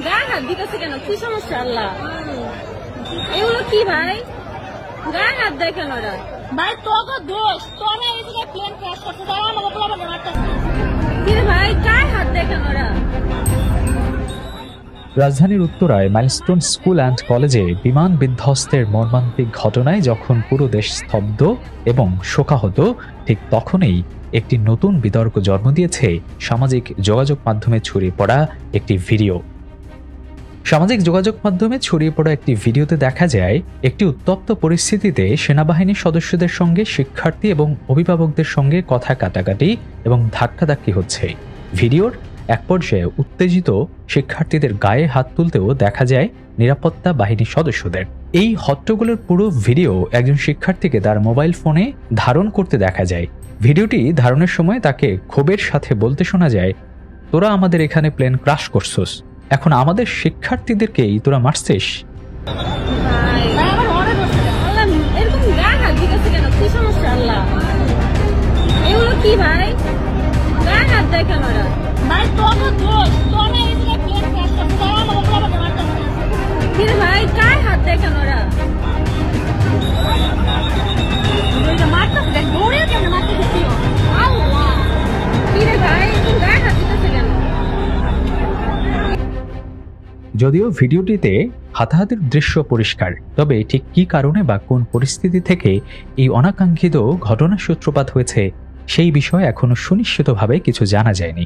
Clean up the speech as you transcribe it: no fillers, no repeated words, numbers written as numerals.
গায়ে হাত দিতেছে কেন? কি সমস্যা আল্লাহ? এগুলো কি ভাই? গায়ে হাত দেয় কেন ওরা? ভাই তোকে দোষ, তোরা এই যে প্লেন ক্র্যাশ করতে যাও আমাকে বলা বলা মারতেছিস। কি রে ভাই, গায়ে হাত দেয় কেন ওরা? রাজধানীর উত্তরায় মাইলস্টোন স্কুল অ্যান্ড কলেজে বিমান বিধ্বস্তের মর্মান্তিক ঘটনায় যখন পুরো দেশ স্তব্ধ এবং শোকাহত, ঠিক তখনই একটি নতুন বিতর্ক জন্ম দিয়েছে সামাজিক যোগাযোগ মাধ্যমে ছড়িয়ে পড়া একটি ভিডিও। সামাজিক যোগাযোগ মাধ্যমে ছড়িয়ে পড়া একটি ভিডিওতে দেখা যায় একটি উত্তপ্ত পরিস্থিতিতে সেনাবাহিনীর সদস্যদের সঙ্গে শিক্ষার্থী এবং অভিভাবকদের সঙ্গে কথা কাটাকাটি এবং ধাক্কাধাক্কি হচ্ছে। ভিডিওর এক পর্যায়ে উত্তেজিত শিক্ষার্থীদের গায়ে হাত তুলতেও দেখা যায় নিরাপত্তা বাহিনীর সদস্যদের। এই হট্টগোলের পুরো ভিডিও একজন শিক্ষার্থীকে তার মোবাইল ফোনে ধারণ করতে দেখা যায়। ভিডিওটি ধারণের সময় তাকে ক্ষোভের সাথে বলতে শোনা যায়, তোরা আমাদের এখানে প্লেন ক্রাশ করছস, এখন আমাদের শিক্ষার্থীদেরকেই তোরা মারছিস। এরকম গায়ে হাত দিতেছে কেন? কি সমস্যা আল্লাহ? এগুলো কি ভাই? গায়ে হাত দেয় কেন ওরা? ভাই তোকে দোষ, তোরা এই যে প্লেন ক্র্যাশ করতে যাও আমাকে বলা বলা মারতেছিস। কি রে ভাই, গায়ে হাত দেয় কেন ওরা? মারতেছিস দেখ, দৌড়ে কেন মারতেছিস? আল্লাহ, কি রে ভাই, এরকম গায়ে হাত দিতেছে কেন? যদিও ভিডিওটিতে হাতাহাতির দৃশ্য পরিষ্কার, তবে ঠিক কী কারণে বা কোন পরিস্থিতি থেকে এই অনাকাঙ্ক্ষিত ঘটনার সূত্রপাত হয়েছে সেই বিষয়ে এখনো সুনিশ্চিতভাবে কিছু জানা যায়নি।